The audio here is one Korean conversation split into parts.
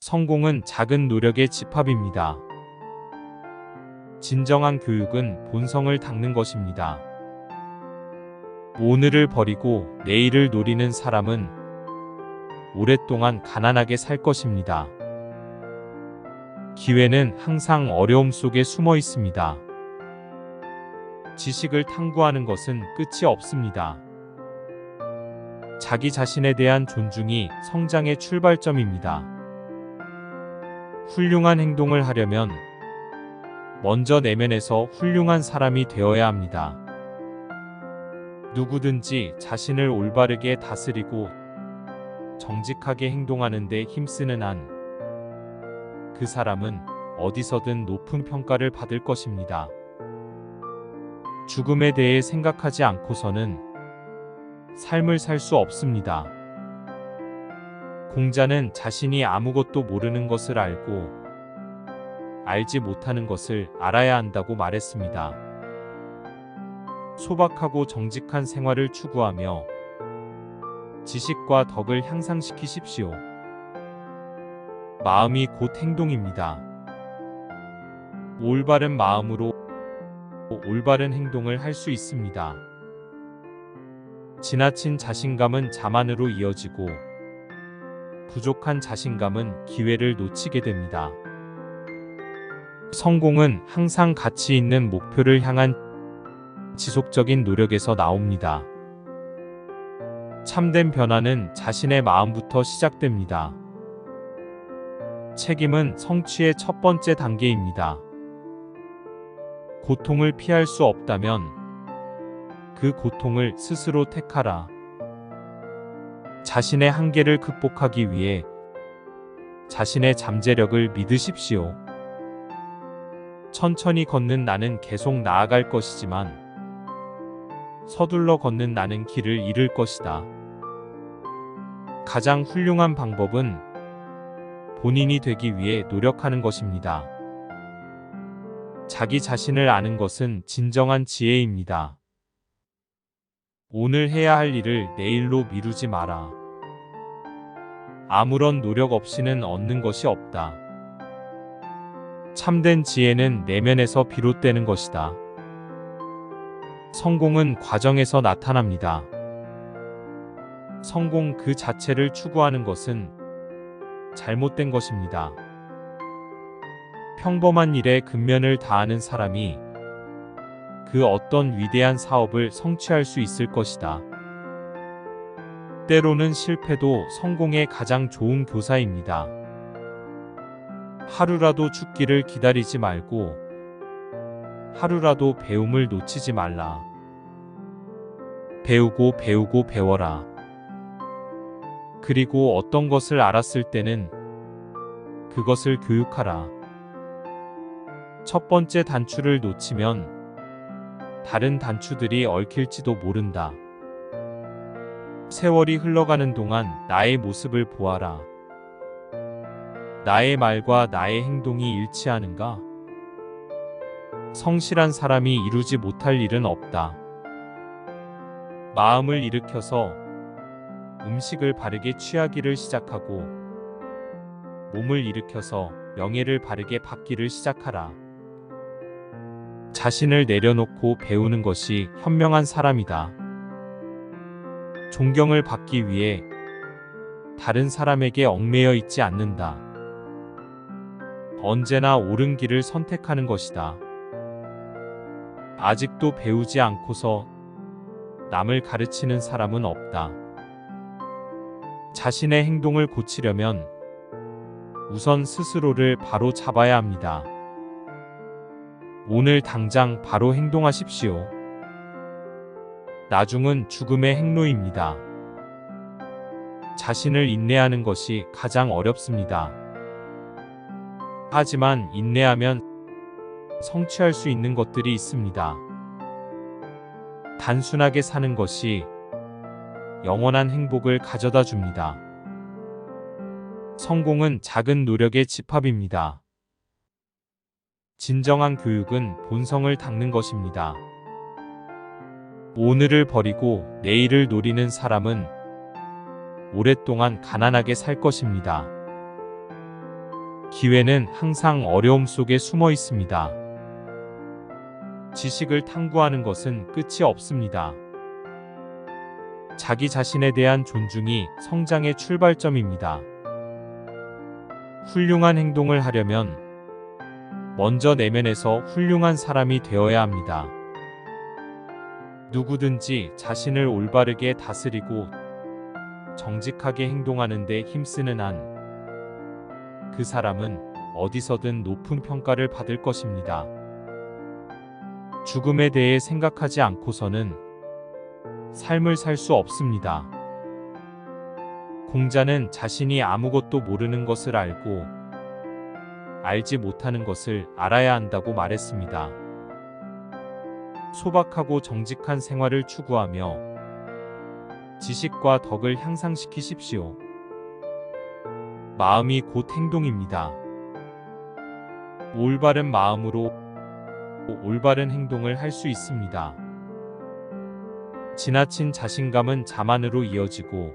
성공은 작은 노력의 집합입니다. 진정한 교육은 본성을 닦는 것입니다. 오늘을 버리고 내일을 노리는 사람은 오랫동안 가난하게 살 것입니다. 기회는 항상 어려움 속에 숨어 있습니다. 지식을 탐구하는 것은 끝이 없습니다. 자기 자신에 대한 존중이 성장의 출발점입니다. 훌륭한 행동을 하려면 먼저 내면에서 훌륭한 사람이 되어야 합니다. 누구든지 자신을 올바르게 다스리고 정직하게 행동하는 데 힘쓰는 한 그 사람은 어디서든 높은 평가를 받을 것입니다. 죽음에 대해 생각하지 않고서는 삶을 살 수 없습니다. 공자는 자신이 아무것도 모르는 것을 알고 알지 못하는 것을 알아야 한다고 말했습니다. 소박하고 정직한 생활을 추구하며 지식과 덕을 향상시키십시오. 마음이 곧 행동입니다. 올바른 마음으로 올바른 행동을 할 수 있습니다. 지나친 자신감은 자만으로 이어지고 부족한 자신감은 기회를 놓치게 됩니다. 성공은 항상 가치 있는 목표를 향한 지속적인 노력에서 나옵니다. 참된 변화는 자신의 마음부터 시작됩니다. 책임은 성취의 첫 번째 단계입니다. 고통을 피할 수 없다면 그 고통을 스스로 택하라. 자신의 한계를 극복하기 위해 자신의 잠재력을 믿으십시오. 천천히 걷는 나는 계속 나아갈 것이지만 서둘러 걷는 나는 길을 잃을 것이다. 가장 훌륭한 방법은 본인이 되기 위해 노력하는 것입니다. 자기 자신을 아는 것은 진정한 지혜입니다. 오늘 해야 할 일을 내일로 미루지 마라. 아무런 노력 없이는 얻는 것이 없다. 참된 지혜는 내면에서 비롯되는 것이다. 성공은 과정에서 나타납니다. 성공 그 자체를 추구하는 것은 잘못된 것입니다. 평범한 일에 근면을 다하는 사람이 그 어떤 위대한 사업을 성취할 수 있을 것이다. 때로는 실패도 성공의 가장 좋은 교사입니다. 하루라도 죽기를 기다리지 말고 하루라도 배움을 놓치지 말라. 배우고 배우고 배워라. 그리고 어떤 것을 알았을 때는 그것을 교육하라. 첫 번째 단추를 놓치면 다른 단추들이 얽힐지도 모른다. 세월이 흘러가는 동안 나의 모습을 보아라. 나의 말과 나의 행동이 일치하는가? 성실한 사람이 이루지 못할 일은 없다. 마음을 일으켜서 음식을 바르게 취하기를 시작하고 몸을 일으켜서 명예를 바르게 받기를 시작하라. 자신을 내려놓고 배우는 것이 현명한 사람이다. 존경을 받기 위해 다른 사람에게 얽매여 있지 않는다. 언제나 옳은 길을 선택하는 것이다. 아직도 배우지 않고서 남을 가르치는 사람은 없다. 자신의 행동을 고치려면 우선 스스로를 바로 잡아야 합니다. 오늘 당장 바로 행동하십시오. 나중은 죽음의 행로입니다. 자신을 인내하는 것이 가장 어렵습니다. 하지만 인내하면 성취할 수 있는 것들이 있습니다. 단순하게 사는 것이 영원한 행복을 가져다 줍니다. 성공은 작은 노력의 집합입니다. 진정한 교육은 본성을 닦는 것입니다. 오늘을 버리고 내일을 노리는 사람은 오랫동안 가난하게 살 것입니다. 기회는 항상 어려움 속에 숨어 있습니다. 지식을 탐구하는 것은 끝이 없습니다. 자기 자신에 대한 존중이 성장의 출발점입니다. 훌륭한 행동을 하려면 먼저 내면에서 훌륭한 사람이 되어야 합니다. 누구든지 자신을 올바르게 다스리고 정직하게 행동하는 데 힘쓰는 한 그 사람은 어디서든 높은 평가를 받을 것입니다. 죽음에 대해 생각하지 않고서는 삶을 살 수 없습니다. 공자는 자신이 아무것도 모르는 것을 알고 알지 못하는 것을 알아야 한다고 말했습니다. 소박하고 정직한 생활을 추구하며 지식과 덕을 향상시키십시오. 마음이 곧 행동입니다. 올바른 마음으로 올바른 행동을 할 수 있습니다. 지나친 자신감은 자만으로 이어지고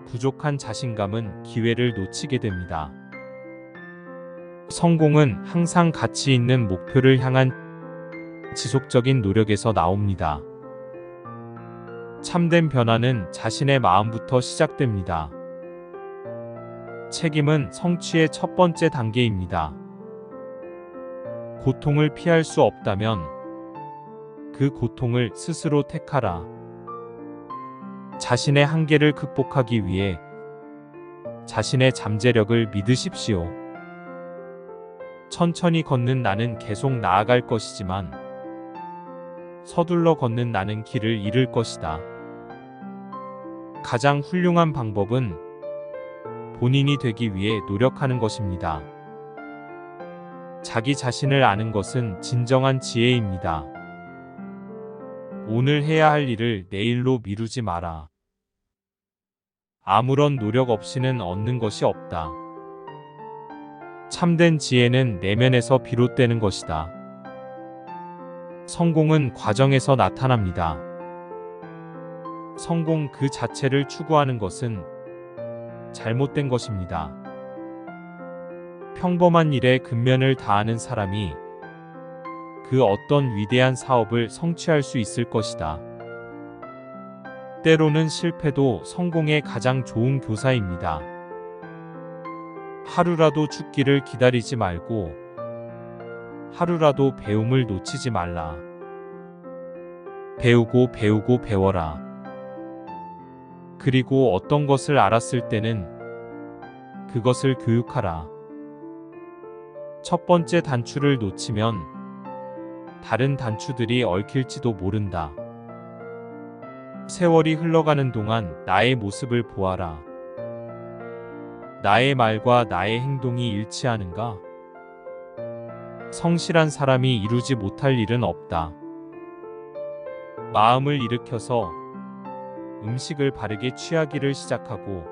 부족한 자신감은 기회를 놓치게 됩니다. 성공은 항상 가치 있는 목표를 향한 지속적인 노력에서 나옵니다. 참된 변화는 자신의 마음부터 시작됩니다. 책임은 성취의 첫 번째 단계입니다. 고통을 피할 수 없다면 그 고통을 스스로 택하라. 자신의 한계를 극복하기 위해 자신의 잠재력을 믿으십시오. 천천히 걷는 나는 계속 나아갈 것이지만 서둘러 걷는 나는 길을 잃을 것이다. 가장 훌륭한 방법은 본인이 되기 위해 노력하는 것입니다. 자기 자신을 아는 것은 진정한 지혜입니다. 오늘 해야 할 일을 내일로 미루지 마라. 아무런 노력 없이는 얻는 것이 없다. 참된 지혜는 내면에서 비롯되는 것이다. 성공은 과정에서 나타납니다. 성공 그 자체를 추구하는 것은 잘못된 것입니다. 평범한 일에 근면을 다하는 사람이 그 어떤 위대한 사업을 성취할 수 있을 것이다. 때로는 실패도 성공의 가장 좋은 교사입니다. 하루라도 죽기를 기다리지 말고 하루라도 배움을 놓치지 말라. 배우고 배워라. 그리고 어떤 것을 알았을 때는 그것을 교육하라. 첫 번째 단추를 놓치면 다른 단추들이 얽힐지도 모른다. 세월이 흘러가는 동안 나의 모습을 보아라. 나의 말과 나의 행동이 일치하는가? 성실한 사람이 이루지 못할 일은 없다. 마음을 일으켜서 음식을 바르게 취하기를 시작하고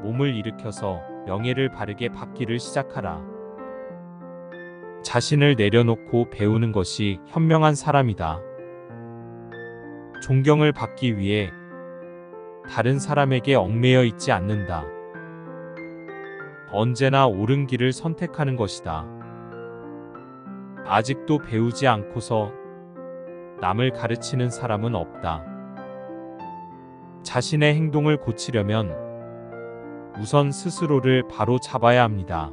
몸을 일으켜서 명예를 바르게 받기를 시작하라. 자신을 내려놓고 배우는 것이 현명한 사람이다. 존경을 받기 위해 다른 사람에게 얽매여 있지 않는다. 언제나 옳은 길을 선택하는 것이다. 아직도 배우지 않고서 남을 가르치는 사람은 없다. 자신의 행동을 고치려면 우선 스스로를 바로 잡아야 합니다.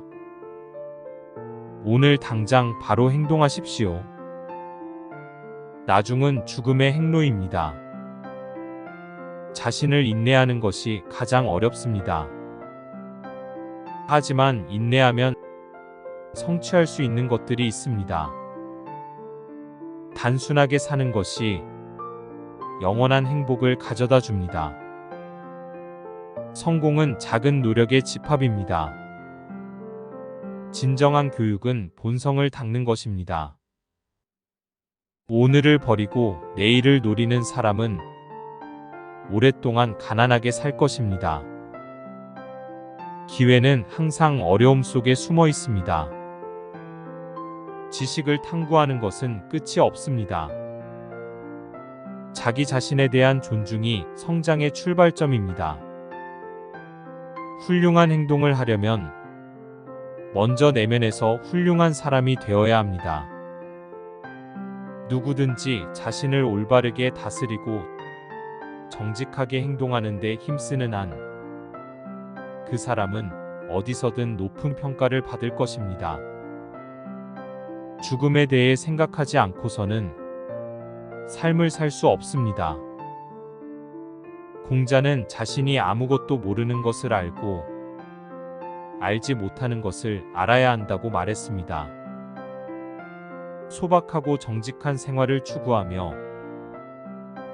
오늘 당장 바로 행동하십시오. 나중은 죽음의 행로입니다. 자신을 인내하는 것이 가장 어렵습니다. 하지만 인내하면 성취할 수 있는 것들이 있습니다. 단순하게 사는 것이 영원한 행복을 가져다 줍니다. 성공은 작은 노력의 집합입니다. 진정한 교육은 본성을 닦는 것입니다. 오늘을 버리고 내일을 노리는 사람은 오랫동안 가난하게 살 것입니다. 기회는 항상 어려움 속에 숨어 있습니다. 지식을 탐구하는 것은 끝이 없습니다. 자기 자신에 대한 존중이 성장의 출발점입니다. 훌륭한 행동을 하려면 먼저 내면에서 훌륭한 사람이 되어야 합니다. 누구든지 자신을 올바르게 다스리고 정직하게 행동하는 데 힘쓰는 한 그 사람은 어디서든 높은 평가를 받을 것입니다. 죽음에 대해 생각하지 않고서는 삶을 살 수 없습니다. 공자는 자신이 아무것도 모르는 것을 알고 알지 못하는 것을 알아야 한다고 말했습니다. 소박하고 정직한 생활을 추구하며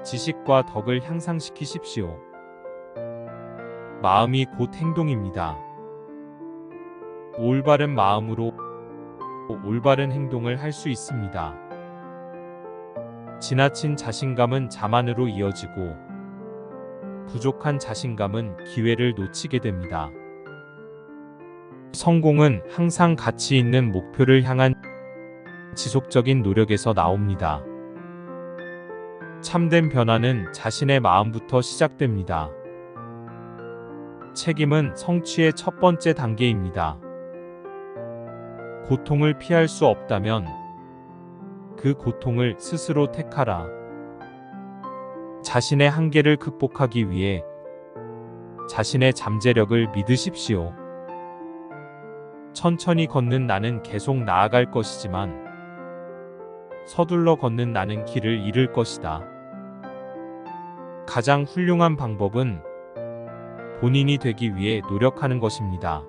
지식과 덕을 향상시키십시오. 마음이 곧 행동입니다. 올바른 마음으로 올바른 행동을 할 수 있습니다. 지나친 자신감은 자만으로 이어지고 부족한 자신감은 기회를 놓치게 됩니다. 성공은 항상 가치 있는 목표를 향한 지속적인 노력에서 나옵니다. 참된 변화는 자신의 마음부터 시작됩니다. 책임은 성취의 첫 번째 단계입니다. 고통을 피할 수 없다면 그 고통을 스스로 택하라. 자신의 한계를 극복하기 위해 자신의 잠재력을 믿으십시오. 천천히 걷는 나는 계속 나아갈 것이지만 서둘러 걷는 나는 길을 잃을 것이다. 가장 훌륭한 방법은 본인이 되기 위해 노력하는 것입니다.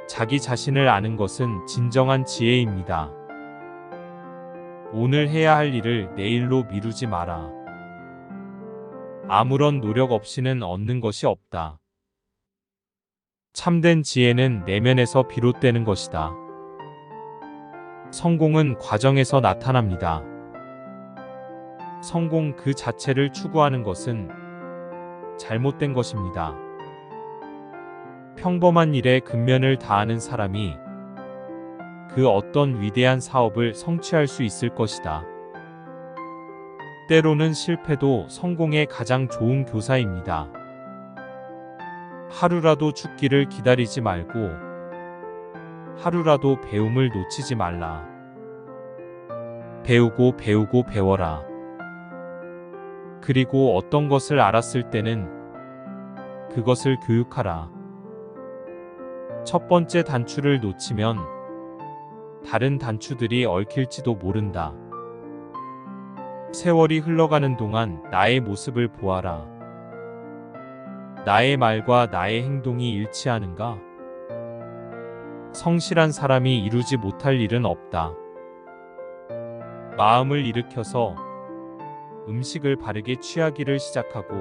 자기 자신을 아는 것은 진정한 지혜입니다. 오늘 해야 할 일을 내일로 미루지 마라. 아무런 노력 없이는 얻는 것이 없다. 참된 지혜는 내면에서 비롯되는 것이다. 성공은 과정에서 나타납니다. 성공 그 자체를 추구하는 것은 잘못된 것입니다. 평범한 일에 근면을 다하는 사람이 그 어떤 위대한 사업을 성취할 수 있을 것이다. 때로는 실패도 성공의 가장 좋은 교사입니다. 하루라도 죽기를 기다리지 말고 하루라도 배움을 놓치지 말라. 배우고 배우고 배워라. 그리고 어떤 것을 알았을 때는 그것을 교육하라. 첫 번째 단추를 놓치면 다른 단추들이 얽힐지도 모른다. 세월이 흘러가는 동안 나의 모습을 보아라. 나의 말과 나의 행동이 일치하는가? 성실한 사람이 이루지 못할 일은 없다. 마음을 일으켜서 음식을 바르게 취하기를 시작하고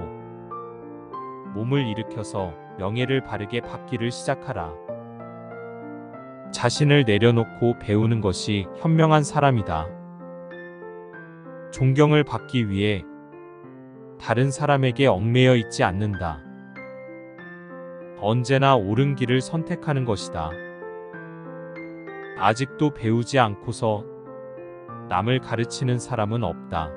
몸을 일으켜서 명예를 바르게 받기를 시작하라. 자신을 내려놓고 배우는 것이 현명한 사람이다. 존경을 받기 위해 다른 사람에게 얽매여 있지 않는다. 언제나 옳은 길을 선택하는 것이다. 아직도 배우지 않고서 남을 가르치는 사람은 없다.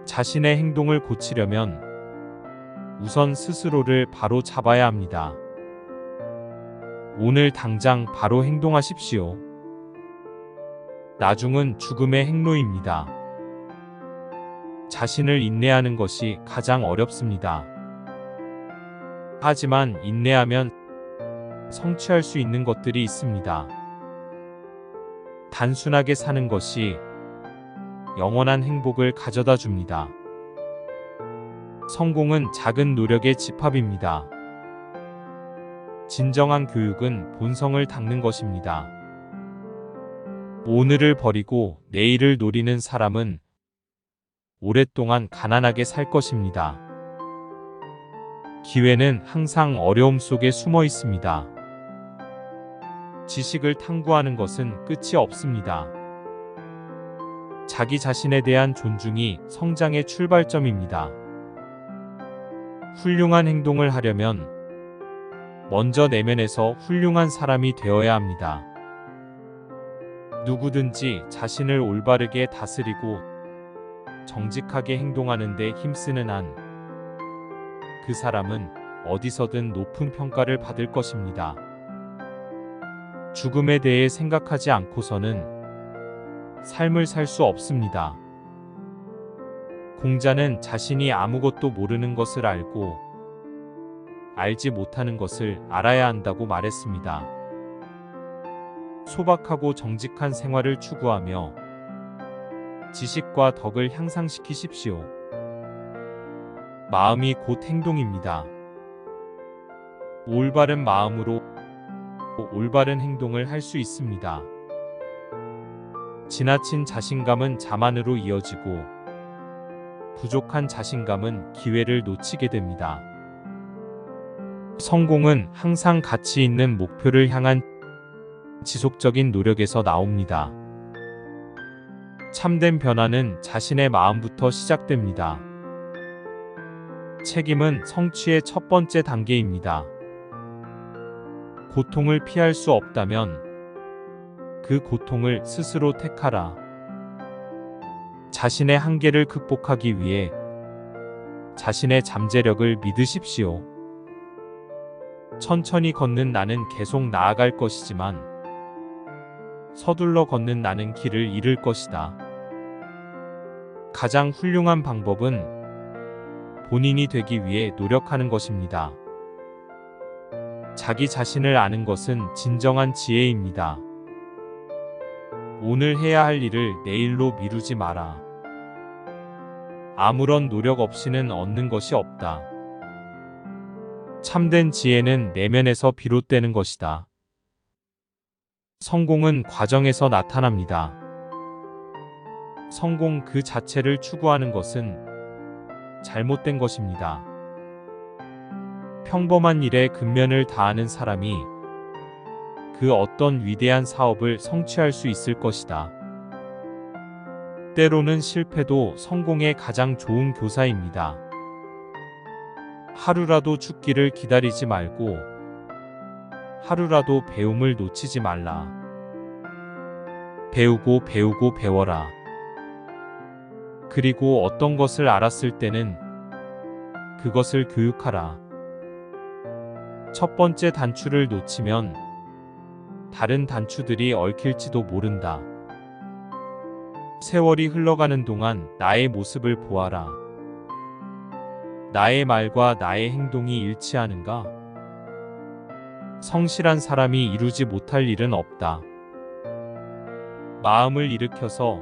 자신의 행동을 고치려면 우선 스스로를 바로 잡아야 합니다. 오늘 당장 바로 행동하십시오. 나중은 죽음의 행로입니다. 자신을 인내하는 것이 가장 어렵습니다. 하지만 인내하면 성취할 수 있는 것들이 있습니다. 단순하게 사는 것이 영원한 행복을 가져다 줍니다. 성공은 작은 노력의 집합입니다. 진정한 교육은 본성을 닦는 것입니다. 오늘을 버리고 내일을 노리는 사람은 오랫동안 가난하게 살 것입니다. 기회는 항상 어려움 속에 숨어 있습니다. 지식을 탐구하는 것은 끝이 없습니다. 자기 자신에 대한 존중이 성장의 출발점입니다. 훌륭한 행동을 하려면 먼저 내면에서 훌륭한 사람이 되어야 합니다. 누구든지 자신을 올바르게 다스리고 정직하게 행동하는 데 힘쓰는 한 그 사람은 어디서든 높은 평가를 받을 것입니다. 죽음에 대해 생각하지 않고서는 삶을 살 수 없습니다. 공자는 자신이 아무것도 모르는 것을 알고 알지 못하는 것을 알아야 한다고 말했습니다. 소박하고 정직한 생활을 추구하며 지식과 덕을 향상시키십시오. 마음이 곧 행동입니다. 올바른 마음으로 올바른 행동을 할 수 있습니다. 지나친 자신감은 자만으로 이어지고 부족한 자신감은 기회를 놓치게 됩니다. 성공은 항상 가치 있는 목표를 향한 지속적인 노력에서 나옵니다. 참된 변화는 자신의 마음부터 시작됩니다. 책임은 성취의 첫 번째 단계입니다. 고통을 피할 수 없다면 그 고통을 스스로 택하라. 자신의 한계를 극복하기 위해 자신의 잠재력을 믿으십시오. 천천히 걷는 나는 계속 나아갈 것이지만 서둘러 걷는 나는 길을 잃을 것이다. 가장 훌륭한 방법은 본인이 되기 위해 노력하는 것입니다. 자기 자신을 아는 것은 진정한 지혜입니다. 오늘 해야 할 일을 내일로 미루지 마라. 아무런 노력 없이는 얻는 것이 없다. 참된 지혜는 내면에서 비롯되는 것이다. 성공은 과정에서 나타납니다. 성공 그 자체를 추구하는 것은 잘못된 것입니다. 평범한 일에 근면을 다하는 사람이 그 어떤 위대한 사업을 성취할 수 있을 것이다. 때로는 실패도 성공의 가장 좋은 교사입니다. 하루라도 죽기를 기다리지 말고 하루라도 배움을 놓치지 말라. 배우고 배우고 배워라. 그리고 어떤 것을 알았을 때는 그것을 교육하라. 첫 번째 단추를 놓치면 다른 단추들이 얽힐지도 모른다. 세월이 흘러가는 동안 나의 모습을 보아라. 나의 말과 나의 행동이 일치하는가? 성실한 사람이 이루지 못할 일은 없다. 마음을 일으켜서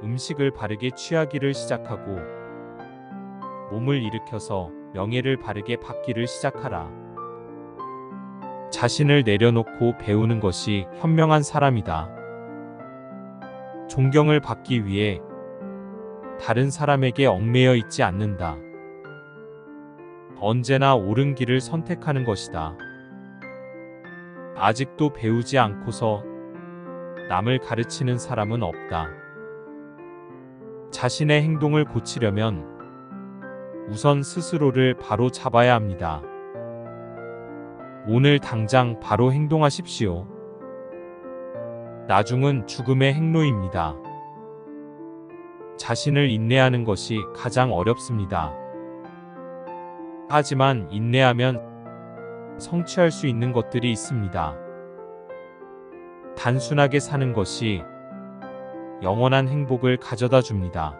음식을 바르게 취하기를 시작하고 몸을 일으켜서 명예를 바르게 받기를 시작하라. 자신을 내려놓고 배우는 것이 현명한 사람이다. 존경을 받기 위해 다른 사람에게 얽매여 있지 않는다. 언제나 옳은 길을 선택하는 것이다. 아직도 배우지 않고서 남을 가르치는 사람은 없다. 자신의 행동을 고치려면 우선 스스로를 바로 잡아야 합니다. 오늘 당장 바로 행동하십시오. 나중은 죽음의 행로입니다. 자신을 인내하는 것이 가장 어렵습니다. 하지만 인내하면 성취할 수 있는 것들이 있습니다. 단순하게 사는 것이 영원한 행복을 가져다 줍니다.